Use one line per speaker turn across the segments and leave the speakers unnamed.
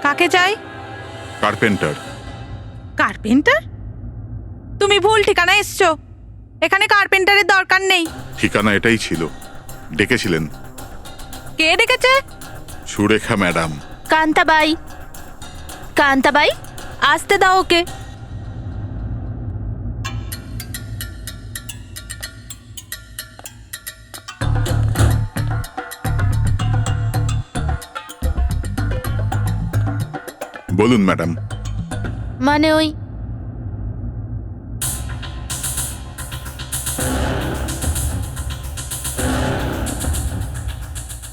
কাকে চাই?
Carpenter.
Carpenter? তুমি ভুল ঠিকানা এসছো। এখানে কার্পেন্টারের দরকার নেই।
ঠিকানা এটাই ছিল। ডেকেছিলেন।
কে ডেকেছে?
সুরেখা ম্যাডাম।
কান্তাবাই, কান্তাবাই, আসতে দাও ওকে।
বলুন ম্যাডাম।
মানে ওই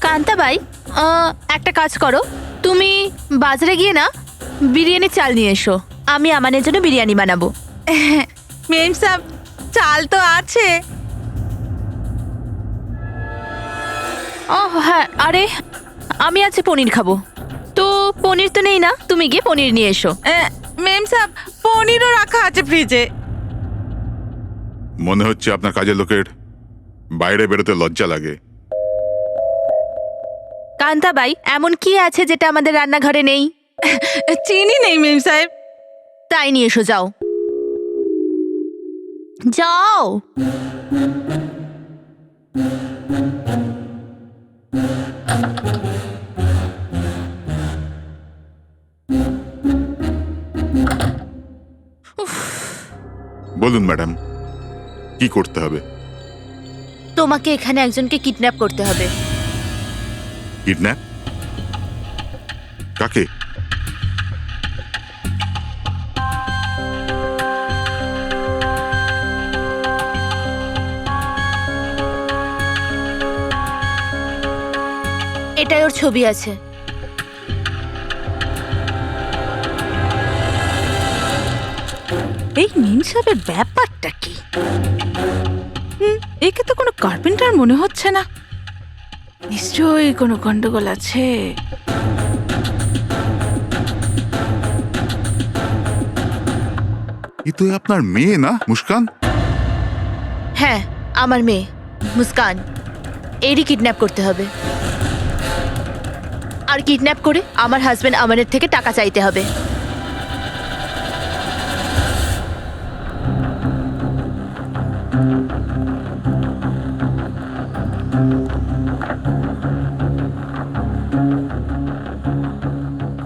কান্তাবাই, একটা কাজ করো, তুমি বাজারে গিয়ে না বিরিয়ানি চাল নিয়ে এসো। আমি আমানের জন্য বিরিয়ানি বানাবো।
মেম সাহেব, চাল তো আছে।
ও হ্যাঁ, আরে আমি আজকে পনির খাবো। তো পনির তো নেই না, তুমি গিয়ে পনির নিয়ে এসো।
মেম সাহেব, পনিরও রাখা আছে ফ্রিজে।
মনে হচ্ছে আপনার কাজের লোকের বাইরে বেরোতে লজ্জা লাগে।
কান্তাবাই, এমন কি আছে যেটা আমাদের রান্নাঘরে নেই?
চিনি নেই মেম সাহেব।
তাই নিয়ে এসো, যাও যাও।
বলুন ম্যাডাম, কি করতে হবে?
তোমাকে এখানে একজনকে কিডন্যাপ করতে হবে।
কিডন্যাপ? কাকে?
এটাই ওর ছবি আছে।
এই মেম সাহেবের ব্যাপারটা কি? একে তো কোনো কার্পেন্টার মনে হচ্ছে না। নিশ্চয়ই কোনো গন্ডগোল আছে।
এ তো আপনার মেয়ে না, মুস্কান?
হ্যাঁ, আমার মেয়ে মুস্কান। এরই কিডন্যাপ করতে হবে। আর কিডন্যাপ করে আমার হাজবেন্ড আমানের থেকে টাকা চাইতে হবে।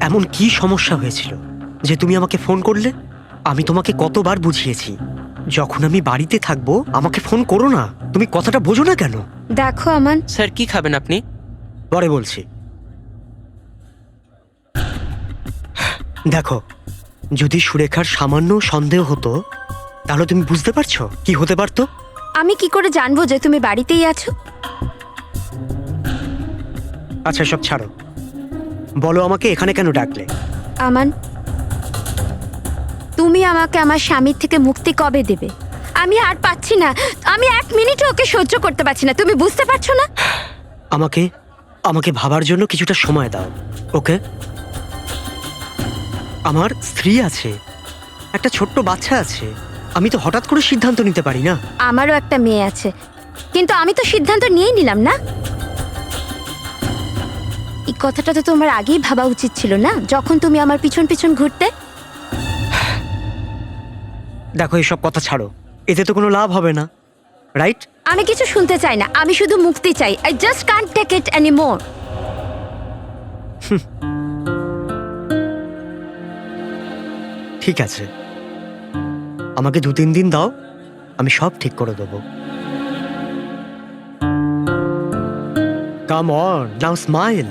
এমন কি সমস্যা হয়েছিল যে তুমি আমাকে ফোন করলে? আমি তোমাকে কতবার বুঝিয়েছি, যখন আমি বাড়িতে থাকবো আমাকে ফোন করো না। তুমি কথাটা বোঝো না কেন?
দেখো আমান,
স্যার কি খাবেন আপনি?
পরে বলছি। দেখো, যদি সুরেখার সামান্য সন্দেহ হতো তাহলে তুমি বুঝতে পারছো কি হতে পারতো?
আমি কি করে জানবো যে তুমি বাড়িতেই আছো?
আচ্ছা, সব ছাড়ো, বলো আমাকে এখানে কেন ডাকলে?
আমান, তুমি আমাকে আমার স্বামীর থেকে মুক্তি কবে দেবে? আমি আর পাচ্ছি না। আমি এক মিনিটও ওকে সহ্য করতে পারছি না। তুমি বুঝতে পারছো না?
আমাকে আমাকে ভাবার জন্য কিছুটা সময় দাও, ওকে? আমার স্ত্রী আছে, একটা ছোট্ট বাচ্চা আছে। আমি তো হঠাৎ করে সিদ্ধান্ত নিতে পারি না।
আমারও একটা মেয়ে আছে, কিন্তু আমি তো সিদ্ধান্ত নিয়েই নিলাম না। এই কথাটা তো তোমার আগেই ভাবা উচিত ছিল না, যখন তুমি আমার পিছন পিছন ঘুরতে।
দেখো, এসব কথা ছাড়ো, এতে তো কোনো লাভ হবে না, রাইট?
আমি কিছু শুনতে চাই না, আমি শুধু মুক্তি চাই। I just can't take it anymore.
ঠিক আছে, আমাকে 2-3 দিন দাও, আমি সব ঠিক করে দেবো। Come on, now smile.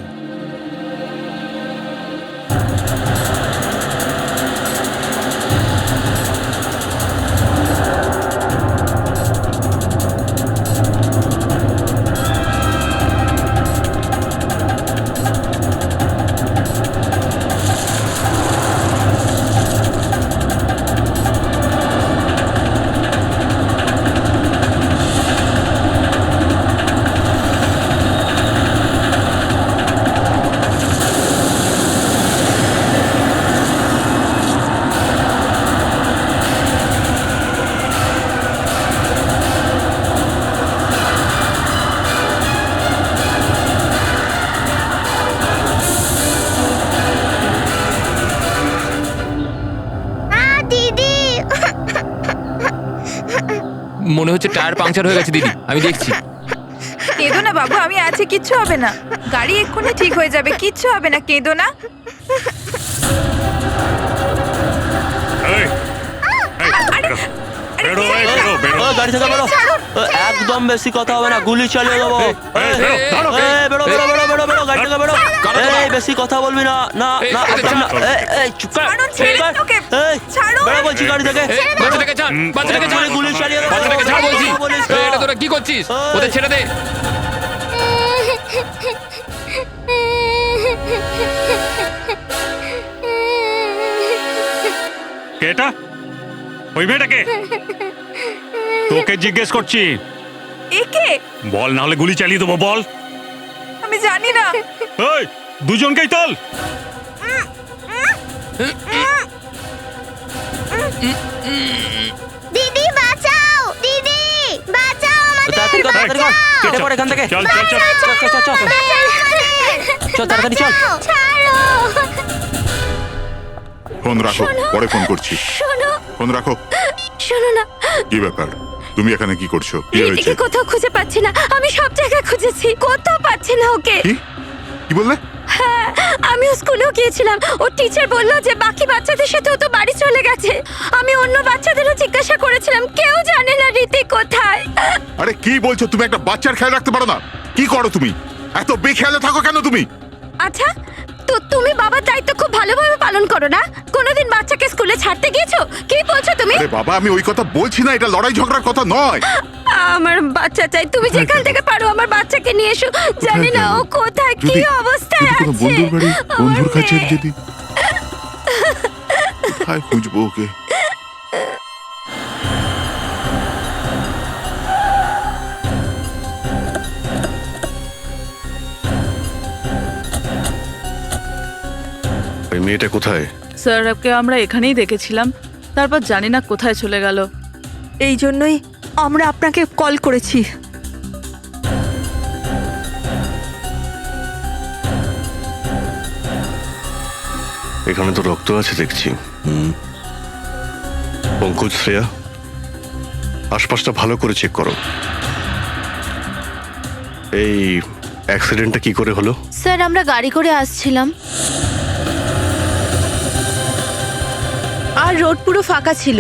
মনে হচ্ছে টায়ার পাংচার হয়ে গেছে দিদি, আমি দেখছি।
কেঁদো না বাবু, আমি আছি, কিচ্ছু হবে না। গাড়ি এক্ষুনি ঠিক হয়ে যাবে, কিচ্ছু হবে না, কেঁদো না।
গাড়ি থেকে বেরো, একদম বেশি কথা হবে না, গুলি চালিয়ে দেবো। বেরো বেরো বেরো বেরো বেরো, গাড়ি থেকে বেরো। বেশি কথা বলবি না, না না, চুপ কর। বেরো বলছি গাড়ি থেকে।
বাচ্চাটাকে ছাড়, বাচ্চাটাকে ছাড়,
গুলি চালিয়ে দেবো।
বাচ্চাটাকে ছাড় বলছি। এটা তোরা কি করছিস? ওদের ছেড়ে দে।
এটা ওই মেয়েটাকে তোকে জিজ্ঞেস করছি,
একে
বল, না হলে গুলি চালিয়ে দেবো, বল।
আমি জানি না।
এই দুজনকেই তোল।
দিদি বাঁচাও, দিদি বাঁচাও আমাদের।
তাড়াতাড়ি কর, তাড়াতাড়ি কর, কেটে পড় এখান থেকে।
চল চল চল।
চল তাড়াতাড়ি চল।
ছাড়ো।
ফোন রাখো, পরে ফোন করছি।
শোনো,
ফোন রাখো।
শোনো না,
কি ব্যাপার? তুমি এখানে কি করছো? কি হয়েছে?
রিতিকে কোথাও খুঁজে পাচ্ছি না। আমি সব জায়গায় খুঁজেছি, কোথাও পাচ্ছি না ওকে।
কি কি বললে?
হ্যাঁ, আমিও স্কুলেও গিয়েছিলাম। ওর টিচার বলল যে বাকি বাচ্চাদের সাথে ও তো বাড়ি চলে গেছে। আমি অন্য বাচ্চাদেরও জিজ্ঞাসা করেছিলাম, কেউ জানে না রীতি কোথায়।
আরে কি বলছো? তুমি একটা বাচ্চার খেয়াল রাখতে পারো না? কি করো তুমি? এত বেখেয়ালে থাকো কেন তুমি?
আচ্ছা, তো তুমি বাবার দায়িত্ব খুব ভালোভাবে পালন করো না? কোনোদিন বাচ্চাকে স্কুলে ছাড়তে গিয়েছো? কি বলছো তুমি?
আরে বাবা, আমি ওই কথা বলছি না, এটা লড়াই ঝগড়ার কথা নয়।
আমার বাচ্চা চাই, তুমি যেখান থেকে পারো আমার বাচ্চাকে নিয়ে এসো। জানি না ও কোথায়, কি অবস্থায় আছে।
বন্ধুর বাড়ি,
আমার
বন্ধুর কাছে
মেয়ে।
যদি কোথায় খুঁজবো ওকে?
ওই মেয়েটা কোথায়?
স্যার, ওকে আমরা এখানেই দেখেছিলাম, তারপর জানি না কোথায় চলে গেল।
এই জন্যই আমরা আপনাকে কল করেছি।
এখানে তো রক্ত আছে দেখছি। পঙ্কজ, শ্রেয়া, আশপাশটা ভালো করে চেক করো। এই অ্যাক্সিডেন্টটা কি করে হলো?
স্যার, আমরা গাড়ি করে আসছিলাম আর রোড পুরো ফাঁকা ছিল,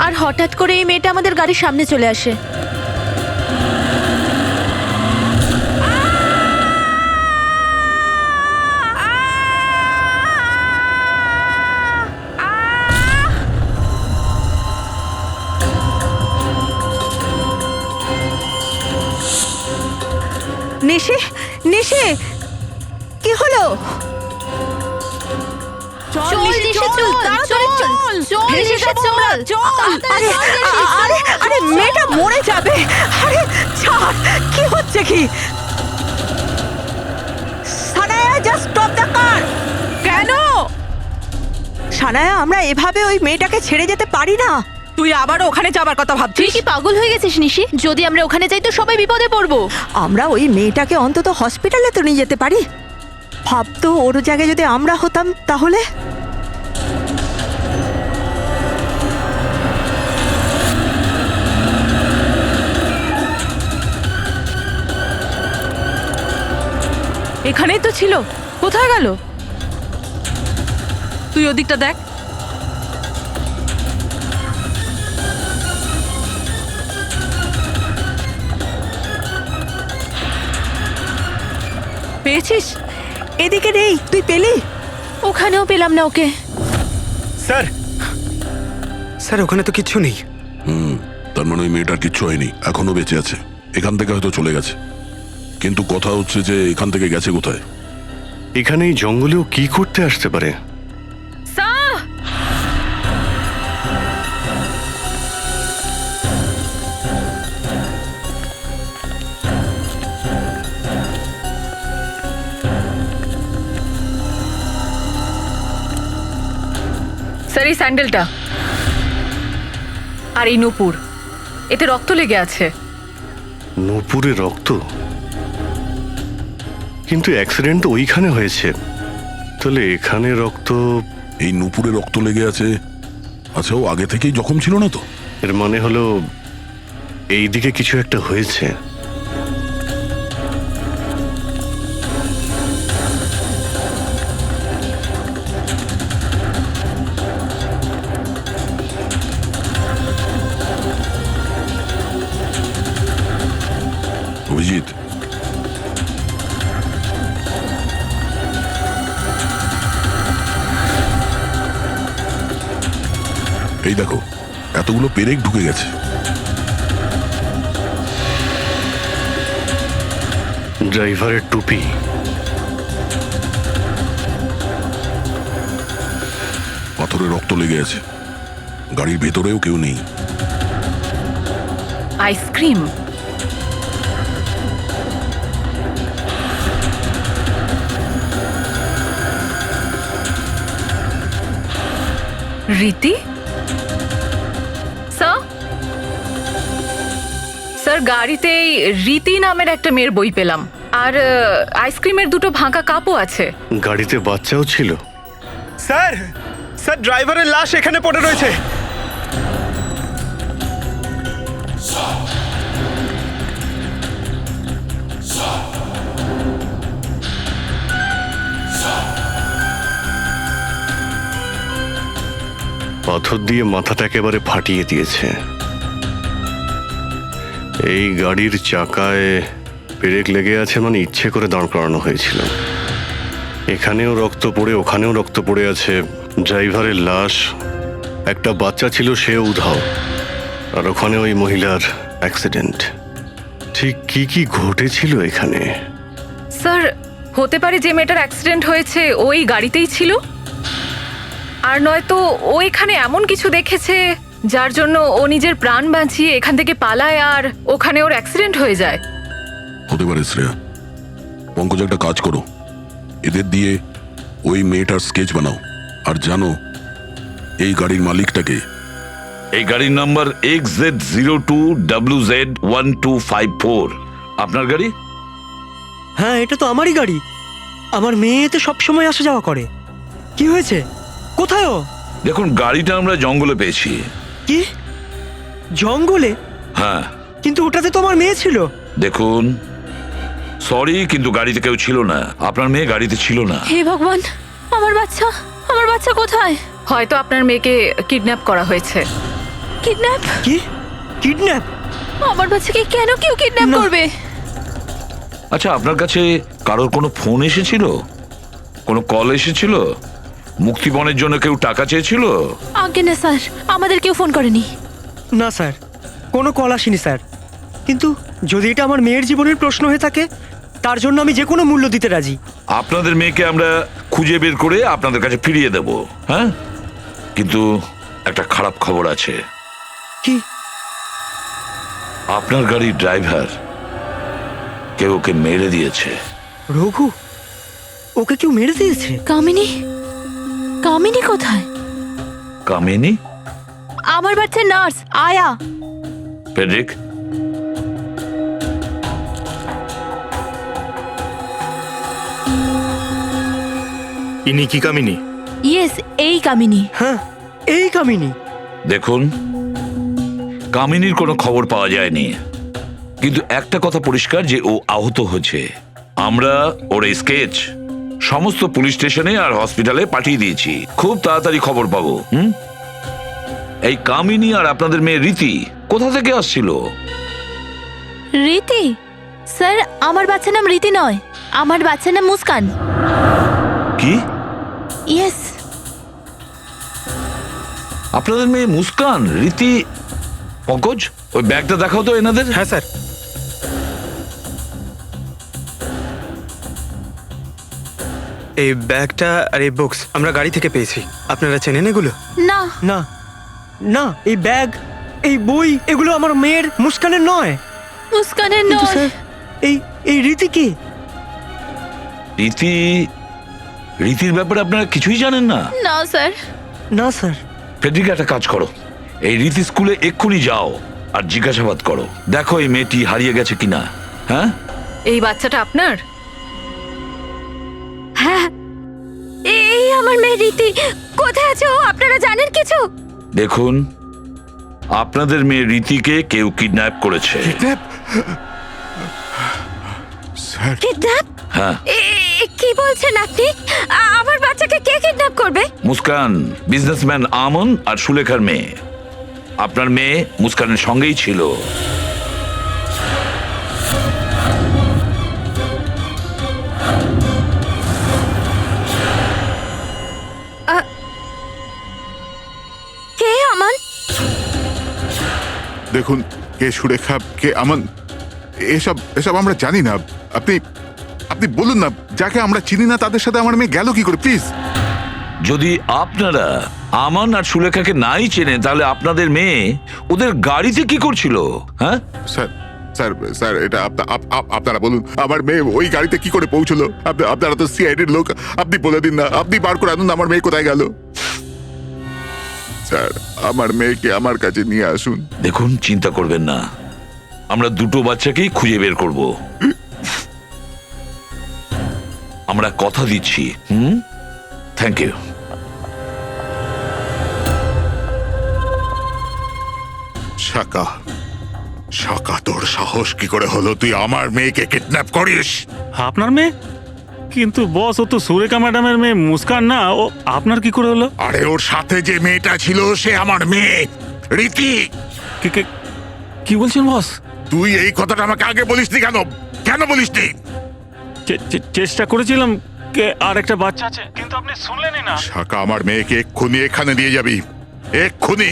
আর হঠাৎ করে এই মেয়েটা আমাদের গাড়ির সামনে চলে আসে।
নিশি, নিশি, কি হলো?
চল নিশি, চল,
তাড়াতাড়ি
চল, চল
ভেসে
নিশি,
যাবো
চল,
আমরা, চল।
তাড়াতাড়ি
আরে,
চল নিশি, চল।
আরে, আরে, মেয়েটা মরে যাবে। আরে ছাড়, কি হচ্ছে কি? Sanaya, just stop the car. কেন সানায়া, আমরা এভাবে ওই মেয়েটাকে ছেড়ে যেতে পারি না। তুই আবার ওখানে যাবার কথা
তুই
ভাবছিস?
কি পাগল হয়ে গেছিস নিশি? যদি আমরা ওখানে যাই তো সবাই বিপদে পড়বো।
আমরা ওই মেয়েটাকে অন্তত হসপিটালে তো নিয়ে যেতে পারি। ভাবতো ওর জায়গায় যদি আমরা হতাম তাহলে।
এখানেই তো ছিল, কোথায় গেল? তুই ওদিকটা দেখ। পেয়েছিস?
এদিকে নেই, তুই পেলি?
ওখানেও পেলাম না ওকে।
স্যার, স্যার ওখানে তো কিচ্ছু নেই।
তার মানে ওই মেয়েটার কিচ্ছু হয়নি, এখনো বেঁচে আছে। এখান থেকে হয়তো চলে গেছে, কিন্তু কথা হচ্ছে যে এখান থেকে গেছে কোথায়?
এখানে এই জঙ্গলেও কি করতে আসতে পারে?
স্যার, এই স্যান্ডেলটা আর এই নূপুর, এতে রক্ত লেগে আছে।
নূপুরে রক্ত? কিন্তু অ্যাক্সিডেন্ট তো ওইখানে হয়েছে, তাহলে এখানে রক্ত?
এই নুপুরে রক্ত লেগে আছে, আচ্ছা, ও আগে থেকেই জখম ছিল না তো?
এর মানে হলো এই দিকে কিছু একটা হয়েছে।
অভিজিৎ, এই দেখো, এতগুলো পেরেক ঢুকে গেছে।
ড্রাইভারের টুপি।
পাথরে রক্ত লেগে আছে। গাড়ির ভেতরেও কেউ নেই।
আইসক্রিম। রীতি স্যার, স্যার গাড়িতেই রীতি নামের একটা মেয়ের বই পেলাম, আর আইসক্রিমের দুটো ভাঙা কাপও আছে।
গাড়িতে বাচ্চাও ছিল।
স্যার, স্যার ড্রাইভারের লাশ এখানে পড়ে রয়েছে।
পাথর দিয়ে মাথাটা একেবারে ফাটিয়ে দিয়েছে। এই গাড়ির চাকায় পেরেক লেগে আছে, মানে ইচ্ছে করে দাঁড় করানো হয়েছিল। এখানেও রক্ত পড়ে, ওখানেও রক্ত পড়ে আছে। ড্রাইভারের লাশ, একটা বাচ্চা ছিল, সেও উধাও, আর ওখানে ওই মহিলার অ্যাক্সিডেন্ট। ঠিক কি কি ঘটেছিল এখানে?
স্যার হতে পারে যে মেয়েটার অ্যাক্সিডেন্ট হয়েছে ওই গাড়িতেই ছিল, আর নয়তো ও এখানে এমন কিছু দেখেছে যার জন্য ও নিজের প্রাণ বাঁচিয়ে এখান থেকে পালায়, আর ওখানে ওর অ্যাক্সিডেন্ট হয়ে যায়।
হতে পারে শ্রেয়া। পঙ্কজ, একটা কাজ করো, এদের দিয়ে ওই মেয়েটার স্কেচ বানাও, আর জানো এই গাড়ির মালিকটাকে।
এই গাড়ির নাম্বার XZ02WZ1254। আপনার গাড়ি?
হ্যাঁ, এটা তো আমারই গাড়ি। আমার মেয়ে এতে সবসময় আসা যাওয়া করে। কি হয়েছে? কোথায় ও?
দেখুন, গাড়িটা আমরা জঙ্গলে পেয়েছি।
কি জঙ্গলে?
হ্যাঁ।
কিন্তু ওটাতে তো আমার মেয়ে ছিল।
দেখুন, সরি, কিন্তু গাড়িতে কেউ ছিল না। আপনার মেয়ে গাড়িতে ছিল না।
হে ভগবান, আমার বাচ্চা কোথায়?
হয়তো আপনার মেয়েকে কিডন্যাপ করা হয়েছে।
কিডন্যাপ?
কি কিডন্যাপ?
আমার বাচ্চাকে কেন কেউ কিডন্যাপ করবে?
আচ্ছা, আপনার কাছে কারোর কোনো ফোন এসেছিল? কোনো কল এসেছিল? মুক্তিপণের জন্য কেউ টাকা চেয়েছিল?
আগে না স্যার, আমাদের কেউ ফোন করেনি।
না স্যার, কোনো কল আসেনি স্যার। কিন্তু যদি এটা আমার মেয়ের জীবনের প্রশ্ন হয়ে থাকে, তার জন্য আমি যে কোনো মূল্য দিতে রাজি।
আপনাদের মেয়েকে আমরা খুঁজে বের করে আপনাদের কাছে ফিরিয়ে দেব। হ্যাঁ, কিন্তু একটা খারাপ খবর আছে।
কি?
আপনার গাড়ির ড্রাইভার কেউ ওকে মেরে দিয়েছে।
রঘু, ওকে কেউ মেরে দিয়েছে?
কামিনী? কামিনী কোথায়?
কামিনী?
আমার বাচ্চা নার্স আয়া।
ফেডরিক,
ইনি কি কামিনী?
ইয়েস, এই কামিনী।
হ্যাঁ, এই কামিনী।
দেখুন, কামিনীর কোনো খবর পাওয়া যায়নি, কিন্তু একটা কথা পরিষ্কার যে ও আহত হয়েছে। আমরা ওর স্কেচ সমস্ত পুলিশ স্টেশনে আর হসপিটালে পাঠিয়ে দিয়েছি। খুব তাড়াতাড়ি খবর পাবো। এই কামিনী আর আপনাদের মেয়ে রীতি কোথা থেকে আসছিল?
রীতি? স্যার, আমার বাচ্চার নাম রীতি নয়, আমার বাচ্চার নাম মুস্কান।
কি?
ইয়েস।
আপনাদের মেয়ে মুস্কান? রীতি? পঙ্কজ, ওই ব্যাগটা দেখাও তো এনাদের।
হ্যাঁ স্যার।
এই ব্যাগটা আর এই বুকস আমরা গাড়ি থেকে পেয়েছি। আপনারা চেনেন এগুলো?
না
না না, এই ব্যাগ, এই বই, এগুলো আমার মেয়ের মুস্কানের নয়।
মুস্কানের
কিন্তু
নয়।
স্যার, এই রীতি কি?
রীতি? রীতির ব্যাপারে আপনারা কিছুই জানেন না?
না স্যার।
না স্যার।
ফেডরিক, একটা কাজ করো, এই রীতি স্কুলে এক্ষুনি যাও আর জিজ্ঞাসাবাদ করো, দেখো এই মেয়েটি হারিয়ে গেছে কিনা। হ্যাঁ,
এই বাচ্চাটা আপনার?
হ্যাঁ, এই আমার মেয়ে রীতি। কোথায় আছে ও? আপনারা জানেন কিছু?
দেখুন, আপনাদের মেয়ে রীতিকে কেউ কিডন্যাপ করেছে।
Sir
kidnap?
হ্যাঁ,
কি বলছেন আপনি? আমার বাচ্চাকে কে কিডন্যাপ করবে?
মুস্কান, বিজনেসম্যান আমন আর সুলেখার মেয়ে। আপনার মেয়ে মুস্কানের সঙ্গেই ছিল।
কে আমান?
দেখুন, কে সুরেখা, কে আমান, এসব এসব আমরা জানি না। আপনি আপনি বলুন না, যাকে আমরা চিনি না তাদের সাথে আমার মেয়ে গেল কি করে, প্লিজ।
যদি আপনারা আমান আর সুলেখাকে নাই চেনেন, তাহলে আপনাদের মেয়ে ওদের গাড়িতে কি করছিল? হ্যাঁ
স্যার স্যার স্যার এটা আপনারা বলুন, আমার মেয়ে ওই গাড়িতে কি করে পৌঁছলো? আপনারা তো সিআইডির লোক, আপনি বলে দিন না, আপনি বার করে আনুন আমার মেয়ে কোথায় গেল। স্যার, আমার মেয়েকে আমার কাছে নিয়ে আসুন।
দেখুন, চিন্তা করবেন না, আমরা দুটো বাচ্চাকেই খুঁজে বের করব। আমরা কথা দিচ্ছি। Thank you.
শাকা, শাকা, তোর সাহস কি করে হলো তুই আমার মেয়েকে কিডন্যাপ করিস?
আপনার মেয়ে? কিন্তু বস, ও তো সুরেখা ম্যাডামের মেয়ে মুস্কান না, ও আপনার কি করে হলো?
আরে ওর সাথে যে মেয়েটা ছিল সে আমার মেয়ে রীতি।
কি বলছেন বস?
তুই এই কথাটা আমাকে আগে বলিসনি কেন? কেন বলিসনি?
চেষ্টা করেছিলাম, আর একটা বাচ্চা আছে, কিন্তু আপনি শুনলেনই না।
শাকা, আমার মেয়েকে এক্ষুনি এখানে দিয়ে যাবি, এক্ষুনি।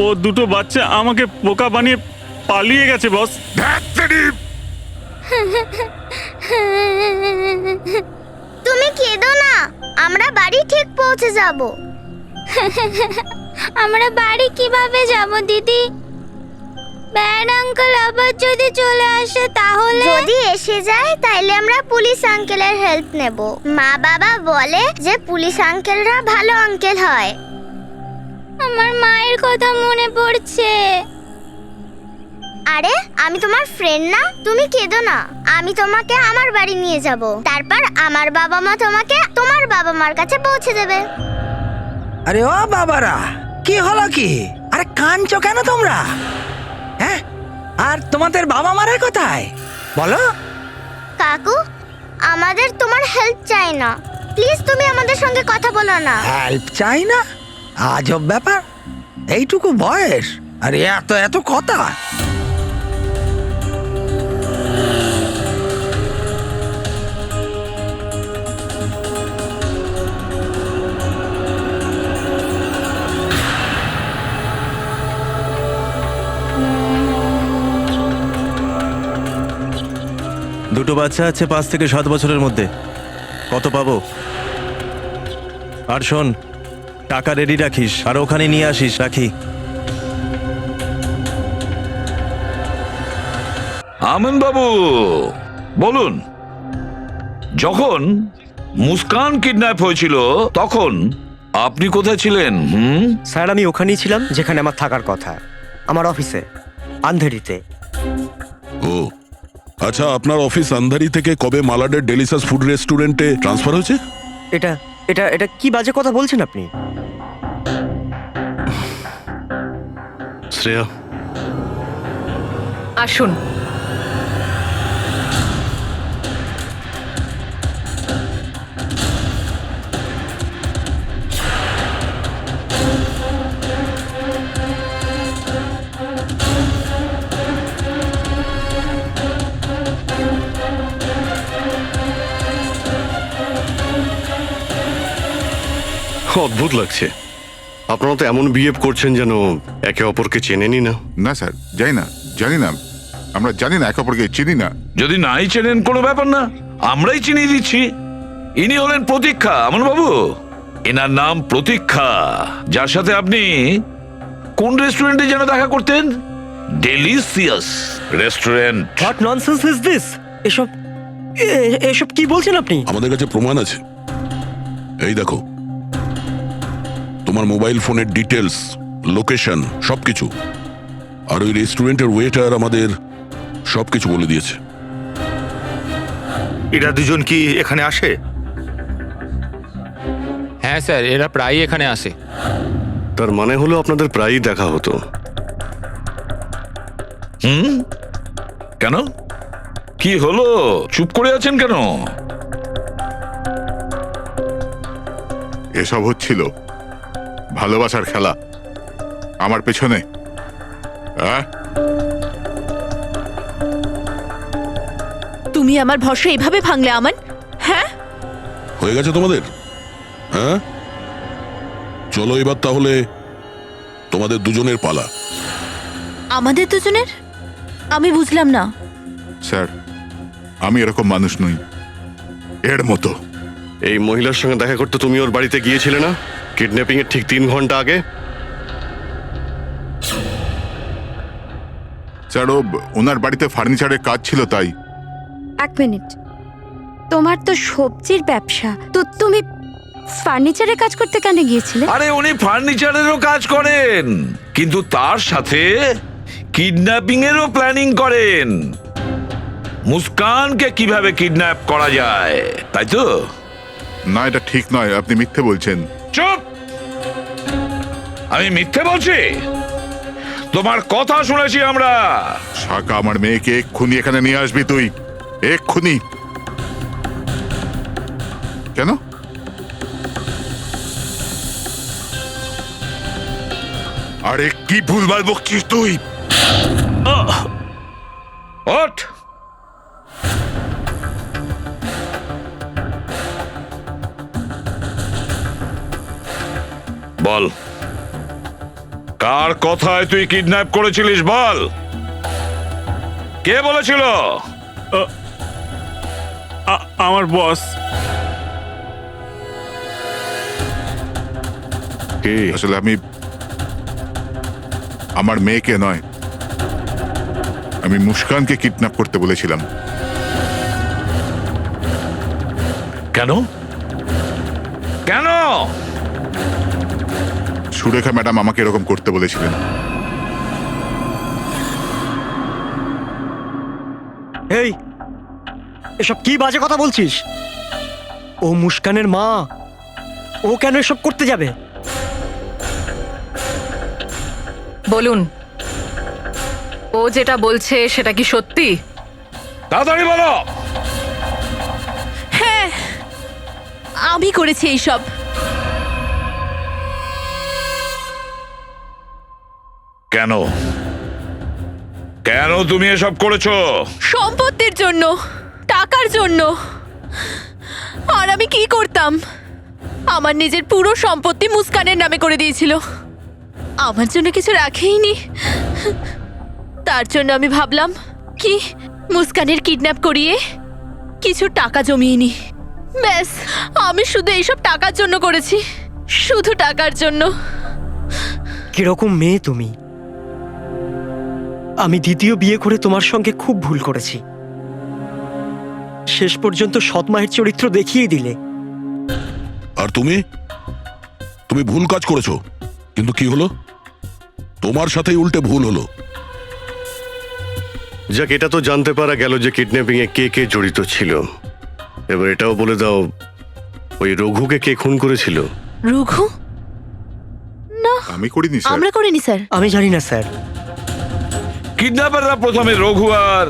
ও দুটো বাচ্চা আমাকে বোকা বানিয়ে পালিয়ে গেছে বস।
তুমি কেঁদো না, আমরা বাড়ি ঠিক পৌঁছে যাব। আমরা বাড়ি কিভাবে যাব দিদি? ব্যাড আঙ্কেল আবার যদি চলে আসে তাহলে? যদি এসে যায় তাহলে আমরা পুলিশ আঙ্কেলের হেল্প নেব। মা বাবা বলে যে পুলিশ আঙ্কেলরা ভালো আঙ্কেল হয়। আমার মায়ের কথা মনে পড়ছে। আরে, আমি তোমার ফ্রেন্ড না? তুমি কেঁদো না, আমি তোমাকে আমার বাড়ি নিয়ে যাব। তারপর আমার বাবা মা তোমাকে তোমার বাবা মার কাছে পৌঁছে দেবে।
আরে ও বাবারা, কি হলো কি? আরে কাঁদছো কেন তোমরা? হ্যাঁ, আর তোমাদের বাবা মারা কোথায় বলো?
কাকু, আমাদের তোমার হেল্প চাই না, প্লিজ তুমি আমাদের সঙ্গে কথা বলো না।
হেল্প চাই না? আজব ব্যাপার, এইটুকু বয়স আর এত এত কথা।
দুটো বাচ্চা আছে 5 থেকে 7 বছরের মধ্যে। কত পাবো? আর শোন, টাকা রেডি রাখিস আর ওখানে নিয়ে আসিস। রাখি।
আমান বাবু, বলুন, যখন মুস্কান কিডন্যাপ হয়েছিল তখন আপনি কোথায় ছিলেন?
স্যার, আমি ওখানেই ছিলাম যেখানে আমার থাকার কথা, আমার অফিসে, আন্ধেরিতে।
ও আচ্ছা, আপনার অফিস আন্ধারি থেকে কবে মালাডের ডেলিশাস ফুড রেস্টুরেন্টে ট্রান্সফার হয়েছে?
এটা এটা এটা কি বাজে কথা বলছেন আপনি?
শ্রেয়া,
আসুন।
অদ্ভুত লাগছে। আপনারা তো এমন বিহেভ করছেন যেন একে অপরকে চেনেনই না।
না স্যার, জানি না, আমরা জানি না, একে অপরকে চিনি না।
যদি নাই চেনেন কোনো ব্যাপার না, আমরাই চিনিয়ে দিচ্ছি। ইনি হলেন প্রতীক্ষা, আমন বাবু। এনার নাম প্রতীক্ষা, যার সাথে আপনি কোন রেস্টুরেন্টে যেন দেখা করতেন? Delicious restaurant.
What nonsense is this? এসব কি বলছেন আপনি?
আমাদের কাছে প্রমাণ আছে। এই দেখো, তোমার মোবাইল ফোনের ডিটেলস, লোকেশন, সবকিছু। আর ওই রেস্টুরেন্টের ওয়েটার আমাদের সবকিছু বলে দিয়েছে।
এরা দুজন কি এখানে আসে?
হ্যাঁ স্যার, এরা প্রায়ই এখানে আসে।
তার মানে হলো আপনাদের প্রায়ই দেখা হতো।
কেন, কি হলো? চুপ করে আছেন কেন?
এসব হচ্ছিল ভালোবাসার খেলা আমার পেছনে। হ্যাঁ,
তুমি আমার ভরসা এইভাবে ভাঙলে আমান? হ্যাঁ,
হয়ে গেছে তোমাদের? হ্যাঁ, চলো এবার তাহলে তোমাদের দুজনের পালা।
আমাদের দুজনের? আমি বুঝলাম না।
স্যার, আমি এরকম মানুষ নই এর মতো।
এই মহিলার সঙ্গে দেখা করতে তুমি ওর বাড়িতে গিয়েছিলে না কিডন্যাপিং এর ঠিক 3 ঘন্টা আগে?
স্যার, ওনার বাড়িতে ফার্নিচারের কাজ ছিল তাই।
1 মিনিট, তোমার তো সবজির ব্যবসা, তো তুমি ফার্নিচারের কাজ করতে কেন গিয়েছিলে?
আরে উনি ফার্নিচারেরও কাজ করেন, কিন্তু তার সাথে কিডন্যাপিং এরও প্ল্যানিং করেন। মুস্কানকে কিভাবে কিডন্যাপ করা যায়, তাই তো?
না, এটা ঠিক নয়, আপনি মিথ্যে বলছেন।
চুপ! আমি মিথ্যে বলছি? তোমার কথা শুনেছি আমরা।
শাখা, আমার মেয়েকে এক্ষুনি এখানে নিয়ে আসবি তুই, এক্ষুনি। কেন? আরে কি ভুলভাল বকছিস তুই?
ওঠ! বল, কার কথায় তুই কিডন্যাপ করেছিলিস? বল, কে বলেছিল?
আমার বস।
আসলে আমি আমার মেয়েকে নয়, আমি মুস্কানকে কিডন্যাপ করতে বলেছিলাম।
কেন? কেন?
সুরেখা ম্যাডাম আমাকে এরকম করতে বলেছিলেন।
এই, এসব কি বাজে কথা বলছিস? ও মুস্কানের মা, ও কেন এসব করতে যাবে?
বলুন, ও যেটা বলছে সেটা কি সত্যি?
তাড়াতাড়ি বলো।
হ্যাঁ, আমি করেছি এইসব।
কেন? কেন তুমি এসব করেছো?
সম্পত্তির জন্য, টাকার জন্য। আর আমি কি করতাম? আমার নিজের পুরো সম্পত্তি মুস্কানের নামে করে দিয়েছিল, আমার জন্য কিছু রাখেইনি। তার জন্য আমি ভাবলাম কি মুস্কানের কিডন্যাপ করিয়ে কিছু টাকা জমিয়ে নি। ব্যাস, আমি শুধু এইসব টাকার জন্য করেছি, শুধু টাকার জন্য।
কিরকম মেয়ে তুমি! আমি দ্বিতীয় বিয়ে করে তোমার সঙ্গে খুব ভুল করেছি। শেষ পর্যন্ত সৎ মায়ের চরিত্র দেখিয়ে দিলে।
আর তুমি তুমি ভুল কাজ করেছো, কিন্তু কি হলো? তোমার সাথেই উল্টে ভুল হলো।
যাক, এটা তো জানতে পারা গেল যে কিডন্যাপিং এ কে কে জড়িত ছিল। এবার এটাও বলে দাও, ওই রঘুকে কে খুন করেছিল?
রঘু? না,
আমি করিনি স্যার।
আমরা করিনি স্যার।
আমি জানি না স্যার।
কিডন্যাপাররা প্রথমে রঘু আর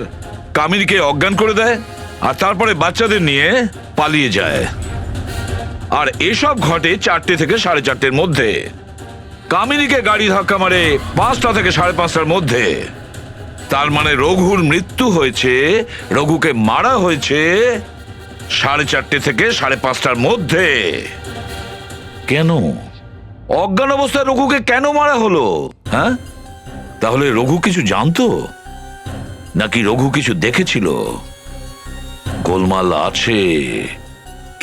কামিনীকে অজ্ঞান করে দেয়, আর তারপরে বাচ্চাদের নিয়ে পালিয়ে যায়। আর এসব ঘটে 4টে থেকে 4:30-র মধ্যে। কামিনীকে গাড়ি ধাক্কা মারে 5টা থেকে 5:30-র মধ্যে। তার মানে রঘুর মৃত্যু হয়েছে, রঘুকে মারা হয়েছে 4:30 থেকে 5:30-র মধ্যে। কেন? অজ্ঞান অবস্থায় রঘুকে কেন মারা হলো? হ্যাঁ, তাহলে রঘু কিছু জানতো নাকি রঘু কিছু দেখেছিল? গোলমাল আছে,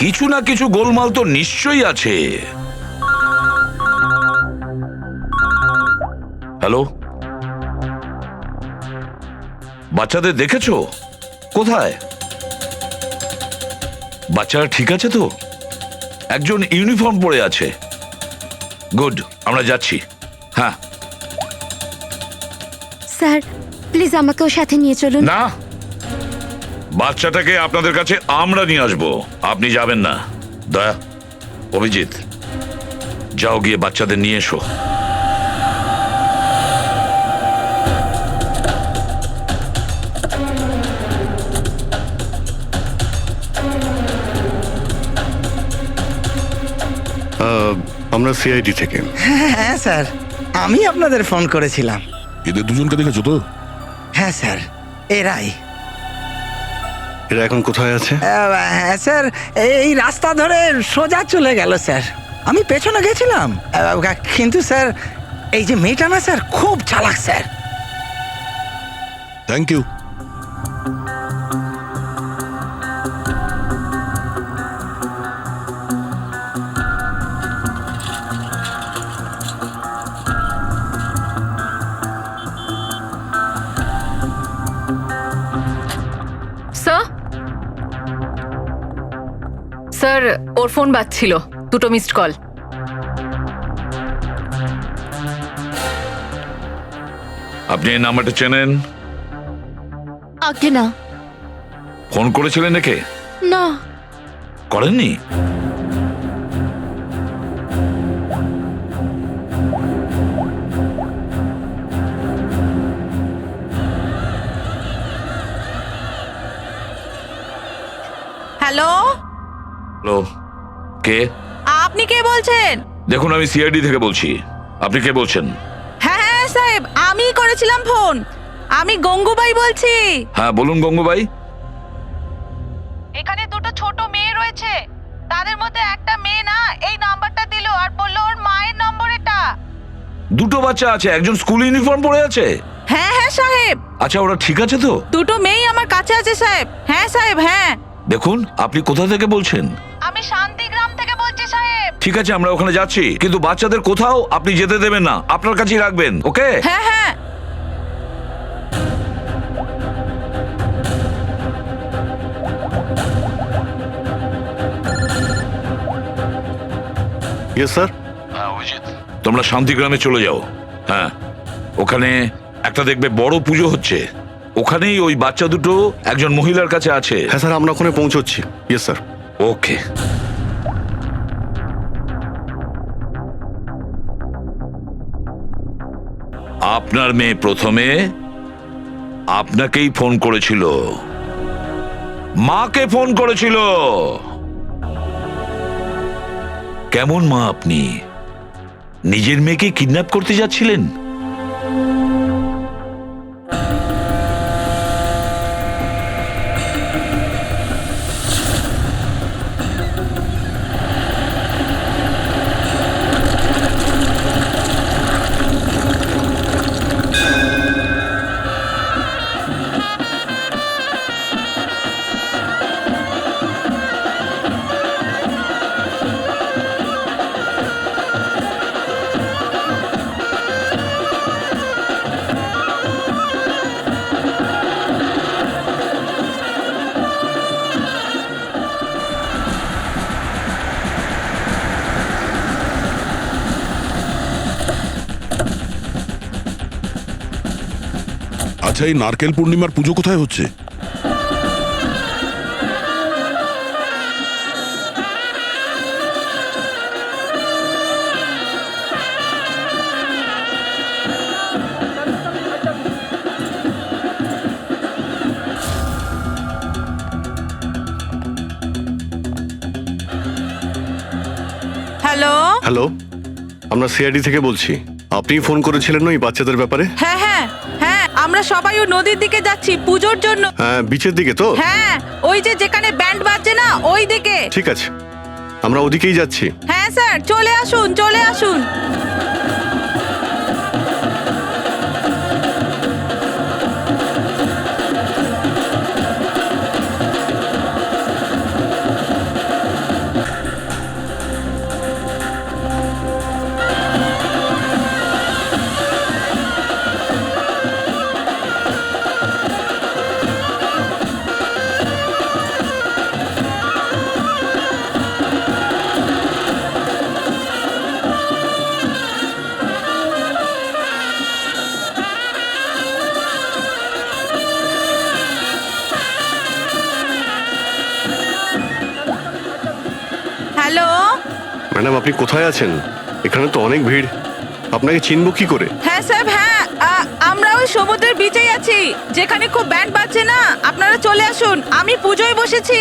কিছু না কিছু গোলমাল তো নিশ্চয়ই আছে। হ্যালো, বাচ্চাদের দেখেছো? কোথায়? বাচ্চারা ঠিক আছে তো? একজন ইউনিফর্ম পরে আছে। গুড, আমরা যাচ্ছি। হ্যাঁ
স্যার, প্লিজ আমাকে ওর সাথে নিয়ে চলুন।
না, বাচ্চাটাকে আপনাদের কাছে আমরা নিয়ে আসবো, আপনি যাবেন না। দয়া, অভিজিৎ, যাও গিয়ে বাচ্চাদের নিয়ে এসো।
সিআইডি থেকে।
হ্যাঁ স্যার, আমি আপনাদের ফোন করেছিলাম।
এদের দুজনকে দেখেছো তো?
হ্যাঁ স্যার, এরাই।
এরা এখন কোথায় আছে?
হ্যাঁ স্যার, এই রাস্তা ধরে সোজা চলে গেল স্যার। আমি পেছনে গেছিলাম, কিন্তু স্যার এই যে মেয়েটা না স্যার, খুব চালাক স্যার।
Thank you.
স্যার, ওর ফোন বাজছিল, 2টো মিসড কল।
আপনি এই নাম্বারটা চেনেন?
আগে না।
ফোন করেছিলেন একে?
না।
করেননি?
হ্যালো,
হ্যালো, কে?
আপনি কে বলছেন?
দেখুন, আমি সিআইডি থেকে বলছি। আপনি কে বলছেন?
হ্যাঁ হ্যাঁ সাহেব, আমি করেছিলাম ফোন। আমি গঙ্গুবাই বলছি।
হ্যাঁ বলুন গঙ্গুবাই।
এখানে 2টো ছোট মেয়ে রয়েছে, তাদের মধ্যে একটা মেয়ে না এই নাম্বারটা দিল আর বলল ওর মায়ের নম্বর এটা।
2টো বাচ্চা আছে, একজন স্কুল ইউনিফর্ম পরে আছে।
হ্যাঁ হ্যাঁ সাহেব।
আচ্ছা, ওরা ঠিক আছে তো?
2টো মেয়েই আমার কাছে আছে সাহেব। হ্যাঁ সাহেব, হ্যাঁ।
দেখুন, আপনি কোথা থেকে বলছেন?
আমি শান্তিগ্রাম থেকে বলছি সাহেব।
ঠিক আছে, আমরা ওখানে যাচ্ছি, কিন্তু বাচ্চাদের কোথাও আপনি যেতে দেবেন না, আপনার কাছেই রাখবেন, ওকে?
হ্যাঁ হ্যাঁ।
Yes sir.
হ্যাঁ অভিজিৎ, তোমরা শান্তিগ্রামে চলে যাও। হ্যাঁ, ওখানে একটা দেখবে বড় পুজো হচ্ছে, ওখানেই ওই বাচ্চা দুটো একজন মহিলার কাছে আছে।
হ্যাঁ স্যার, আমরা ওখানে পৌঁছচ্ছি। Yes sir.
ওকে। আপনার মেয়ে প্রথমে আপনাকেই ফোন করেছিল, মাকে ফোন করেছিল। কেমন মা আপনি? নিজের মেয়েকে কিডন্যাপ করতে যাচ্ছিলেন?
আচ্ছা, এই নারকেল পূর্ণিমার পুজো কোথায় হচ্ছে?
হ্যালো।
হ্যালো, আমরা সিআইডি থেকে বলছি। আপনি ফোন করেছিলেন ওই বাচ্চাদের ব্যাপারে?
হ্যাঁ হ্যাঁ হ্যাঁ, আমরা সবাই ওই নদীর দিকে যাচ্ছি পুজোর জন্য।
হ্যাঁ, বিচের দিকে তো?
হ্যাঁ, ওই যে যেখানে ব্যান্ড বাজছে না ওই দিকে।
ঠিক আছে, আমরা ওদিকেই যাচ্ছি।
হ্যাঁ স্যার, চলে আসুন চলে আসুন। হ্যালো।
ম্যাডাম, আপনি কোথায় আছেন? এখানে তো অনেক ভিড়, আপনাকে চিনব কি করে?
হ্যাঁ স্যার, হ্যাঁ আমরা ওই সমুদ্রের বিচেই আছি, যেখানে খুব ব্যান্ড বাজছে না। আপনারা চলে আসুন, আমি পুজোয় বসেছি।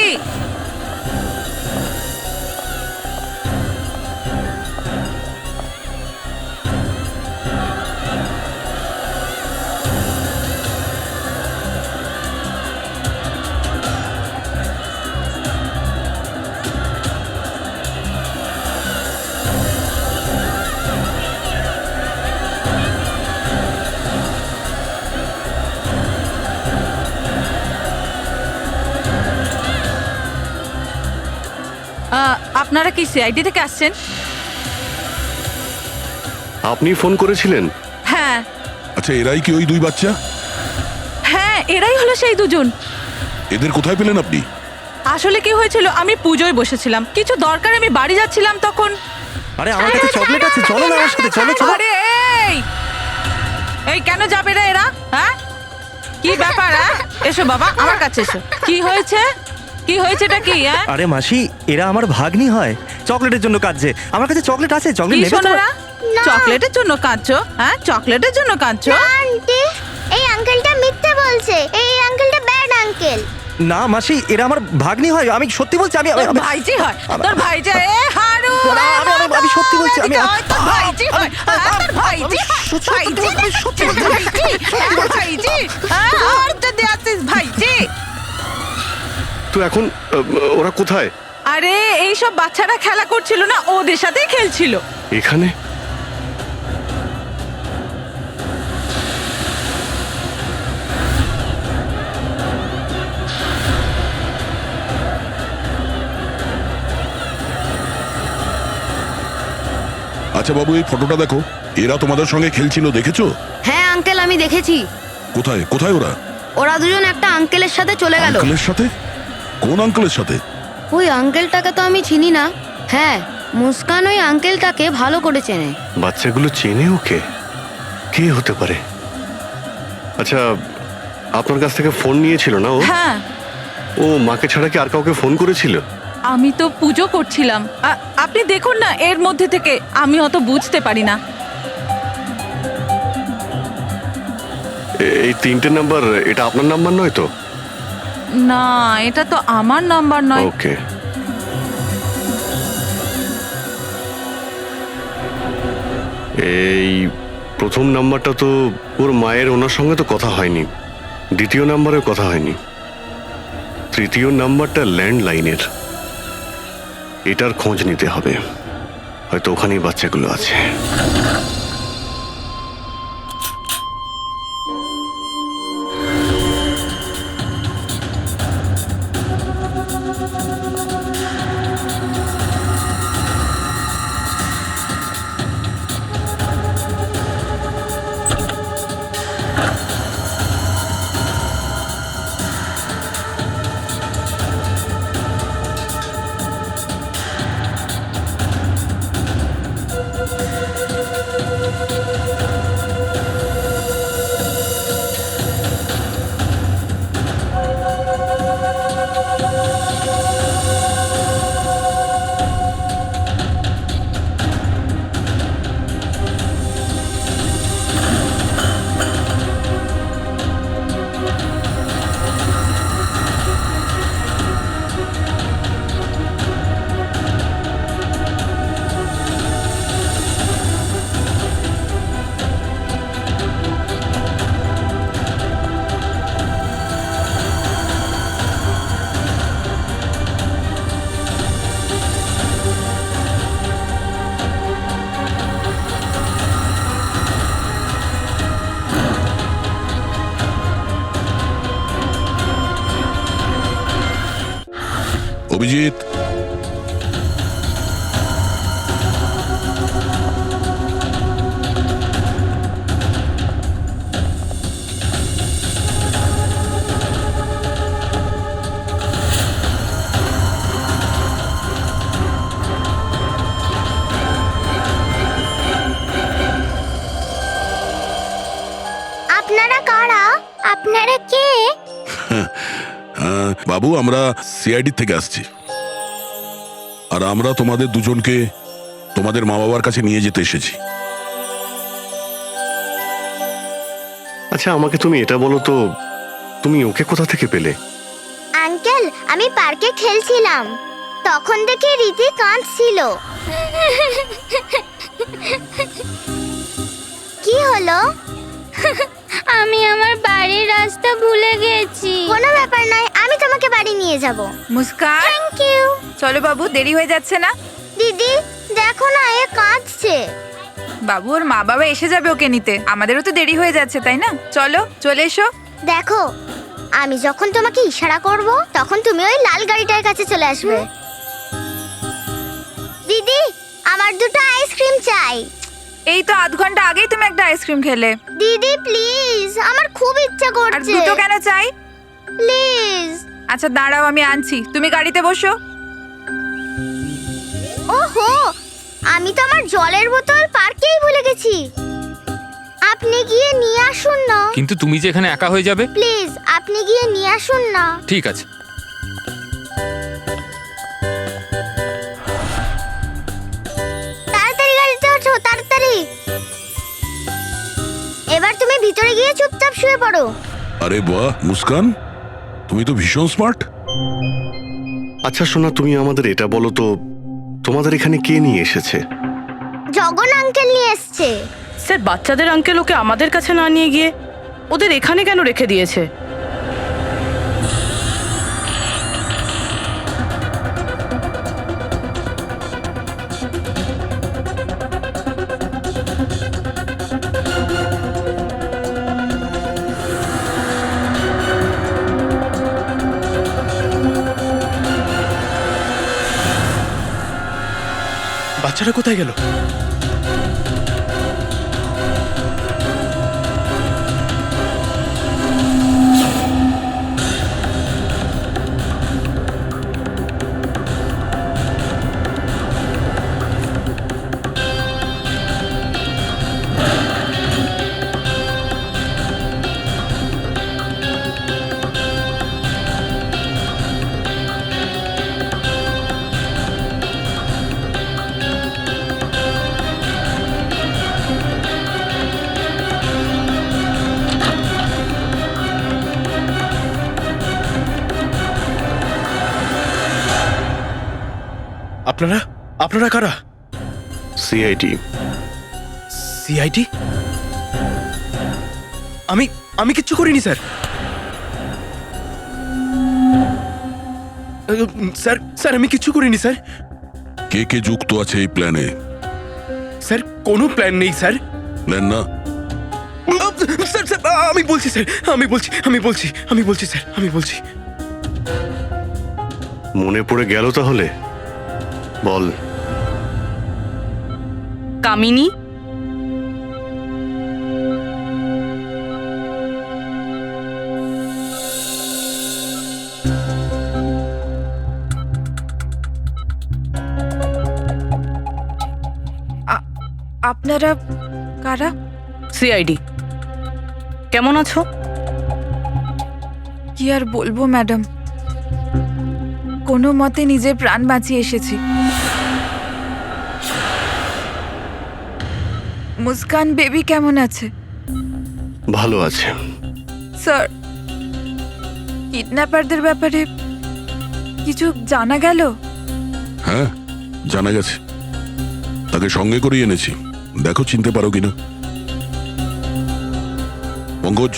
আপনারা কি সিআইডি থেকে আসছেন?
আপনি ফোন করেছিলেন?
হ্যাঁ
আচ্ছা, এরাই কি ওই দুই বাচ্চা?
হ্যাঁ, এরাই হলো সেই দুজন।
এদের কোথায় পেলেন আপনি?
আসলে কি হয়েছিল, আমি পুজোয় বসেছিলাম, কিছু দরকার আমি বাড়ি যাচ্ছিলাম তখন।
আরে আমার কাছে চকলেট আছে, চলো না আমার সাথে, চলো চলো।
আরে এই এই কেন যাবে রে এরা? হ্যাঁ, কি ব্যাপার? হ্যাঁ, এসো বাবা, আমার কাছে এসো। কি হয়েছে? কি হয়েছেটা কি? হ্যাঁ,
আরে মাসি, এরা আমার ভাগ্নি হয়, চকলেটের জন্য কাঁদছে। আমার কাছে চকলেট আছে, চকলেট
কি
নেবে তো?
সোনারা, চকলেটের জন্য কাঁদছো? হ্যাঁ, চকলেটের জন্য কাঁদছো?
আন্টি, এই আঙ্কেলটা মিথ্যে বলছে। এই আঙ্কেলটা ব্যাড আঙ্কেল।
না মাসি, এরা আমার ভাগ্নি হয়, আমি সত্যি বলছি। আমি
তোর ভাইজি হয়, তোর ভাইজি। এ হারু,
আমি সত্যি বলছি। আমি
তোর ভাইজি হয়, তোর ভাইজি, ভাইজি, ভাইজি, আর তো দেয়াছিস ভাইজি।
তো এখন ওরা কোথায়?
আরে এই সব বাচ্চারা খেলা করছিল না, ওদের সাথেই খেলছিল।
এখানে?
আচ্ছা বাবু, এই ফটোটা দেখো, এরা তোমাদের সঙ্গে খেলছিল, দেখেছো?
হ্যাঁ আঙ্কেল, আমি দেখেছি।
কোথায় কোথায় ওরা?
ওরা দুজন একটা আঙ্কেলের সাথে চলে গেল।
আঙ্কেলের সাথে? কোন আঙ্কেলের সাথে?
ওই আঙ্কেলটাকে তো আমি চিনি না। হ্যাঁ, মুস্কান ওই আঙ্কেলটাকে ভালো করে চেনে।
বাচ্চাগুলো চেনে ওকে? কে হতে পারে? আচ্ছা, আপনার কাছ থেকে ফোন নিয়েছিল না ও?
হ্যাঁ,
ও মাকে ছাড়া কি আর কাউকে ফোন করেছিল?
আমি তো পুজো করছিলাম। আপনি দেখুন না, এর মধ্যে থেকে আমি অত বুঝতে পারি না।
এই তিনটে নাম্বার, এটা আপনার নাম্বার নয় তো?
না, এটা তো আমার নাম্বার নয়।
ওকে। এই প্রথম নাম্বারটা তো ওর মায়ের, ওনার সঙ্গে তো কথা হয়নি। দ্বিতীয় নাম্বারেও কথা হয়নি। তৃতীয় নাম্বারটা ল্যান্ডলাইনের। এটার খোঁজ নিতে হবে, হয়তো ওখানেই বাচ্চাগুলো আছে।
অভিজিৎ,
আপনারা কারা? আপনারা কে?
বাবু, আমরা সিআইডি থেকে আসছি, আর আমরা তোমাদের দুজনকে তোমাদের মা বাবার কাছে নিয়ে যেতে এসেছি।
আচ্ছা, আমাকে তুমি এটা বলো তো, তুমি ওকে কোথা থেকে পেলে?
আঙ্কেল, আমি পার্কে খেলছিলাম, তখন দেখি রীতি কাঁদছিল। কি হলো? আমি আমার বাড়ির রাস্তা ভুলে গেছি। কোনো ব্যাপার নয়, আমি তোমাকে বাড়ি নিয়ে যাব।
Muskan,
thank you.
চলো বাবু, দেরি হয়ে যাচ্ছে না?
দিদি দেখো না, এ কাঁদছে।
বাবু, ওর মা বাবা এসে যাবে ওকে নিতে, আমাদেরও তো দেরি হয়ে যাচ্ছে, তাই না? চলো, চলে এসো।
দেখো, আমি যখন তোমাকে ইশারা করব, তখন তুমি ওই লাল গাড়িটার কাছে চলে আসবে। দিদি আমার দুটো আইসক্রিম চাই।
এই তো আধ ঘন্টা আগেই তুমি একটা আইসক্রিম খেলে।
দিদি প্লিজ, আমার খুব ইচ্ছা
আর
করছে।
দুটো কেন চাই?
প্লিজ।
আচ্ছা দাঁড়াও, আমি আনছি, তুমি গাড়িতে বসো।
ওহো, আমি তো আমার জলের বোতল পার্কেই ভুলে গেছি। আপনি গিয়ে নিয়ে আসুন না।
কিন্তু তুমি যে এখানে একা হয়ে যাবে।
প্লিজ আপনি গিয়ে নিয়ে আসুন না।
ঠিক আছে।
তাড়াতাড়ি গাড়িতে ওঠো, তাড়াতাড়ি। এবার তুমি ভিতরে গিয়ে চুপচাপ শুয়ে পড়ো।
আরে বাহ মুস্কান, তুমি তো ভীষণ স্মার্ট।
আচ্ছা সোনা, তুমি আমাদের এটা বলো তো, তোমাদের এখানে কে নিয়ে এসেছে?
জগন আঙ্কেল নিয়ে এসছে।
স্যার, বাচ্চাদের আঙ্কেল ওকে আমাদের কাছে না নিয়ে গিয়ে ওদের এখানে কেন রেখে দিয়েছে?
বাচ্চারা কোথায় গেল? আপনারা আপনারা কারা?
সিআইডি।
সিআইডি? আমি কিচ্ছু করিনি স্যার। স্যার স্যার আমি কিচ্ছু করিনি স্যার।
কে কে যুক্ত আছে এই প্ল্যানে?
স্যার কোনো প্ল্যান নেই স্যার।
প্ল্যান না?
স্যার স্যার আমি বলছি স্যার, আমি বলছি স্যার, আমি বলছি।
মনে পড়ে গেল তাহলে? বল।
কামিনী,
আপনারা কারা?
সিআইডি। কেমন আছো?
কি আর বলবো ম্যাডাম, কোনো মতে নিজের প্রাণ বাঁচিয়ে এসেছি। মুস্কান বেবি কেমন আছে?
ভালো আছে।
স্যার, কিডন্যাপারদের ব্যাপারে কিছু জানা গেল?
হ্যাঁ জানা গেছে, তাকে সঙ্গে করে এনেছি, দেখো চিনতে পারো কিনা। পঙ্কজ,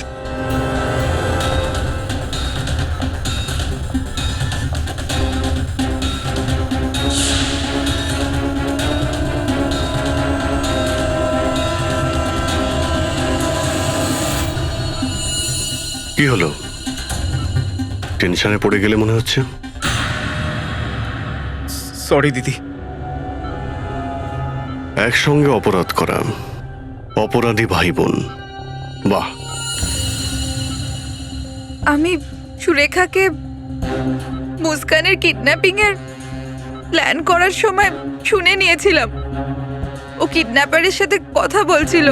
কি হলো? টেনশনে পড়ে গেলে মনে হচ্ছে।
সরি দিদি।
একসঙ্গে অপরাধ করা, অপরাধী ভাই বোন, বাহ।
আমি সুরেখাকে মুস্কানের কিডন্যাপিং এর প্ল্যান করার সময় শুনে নিয়েছিলাম। ও কিডন্যাপারের সাথে কথা বলছিল।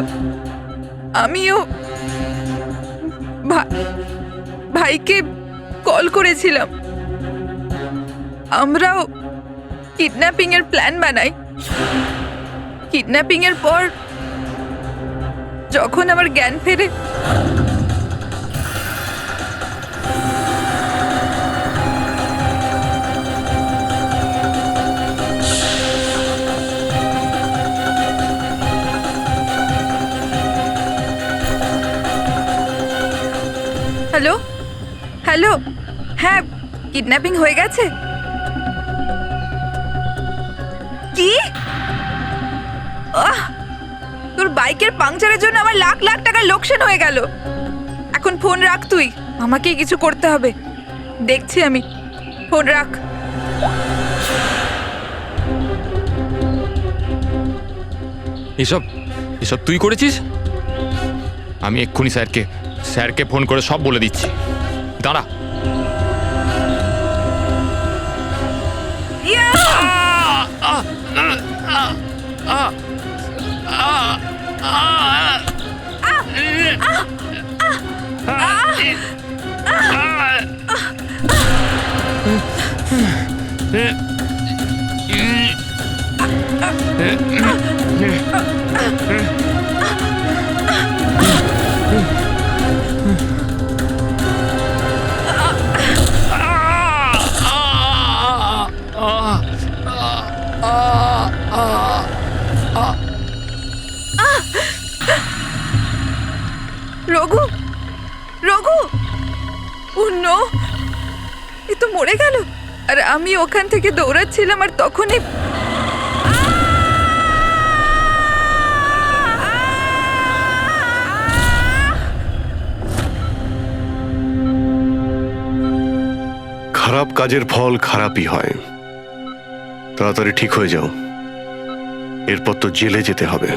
আমিও ভাইকে কল করেছিলাম। আমরাও কিডন্যাপিং এর প্ল্যান বানাই। কিডন্যাপিং এর পর যখন আমার জ্ঞান ফেরে, হ্যালো হ্যালো, হ্যাঁ কিডন্যাপিং হয়ে গেছে। কি? তোর বাইকের পাংচারের জন্য আমার লাখ লাখ টাকার লোকসান হয়ে গেল। এখন ফোন রাখ তুই, আমাকে কিছু করতে হবে, দেখছি আমি। ফোন রাখ।
এসব এসব তুই করেছিস? আমি এক্ষুনি স্যারকে ফোন করে সব বলে দিচ্ছি। দাঁড়া।
রঘু, রঘু, ও নো, এ তো মরে গেল। আর আমি ওখান থেকে দৌড়াচ্ছিলাম আর তখনই
খারাপ কাজের ফল খারাপই হয়। তাড়াতাড়ি ঠিক হয়ে যাও, এরপর তো জেলে যেতে হবে।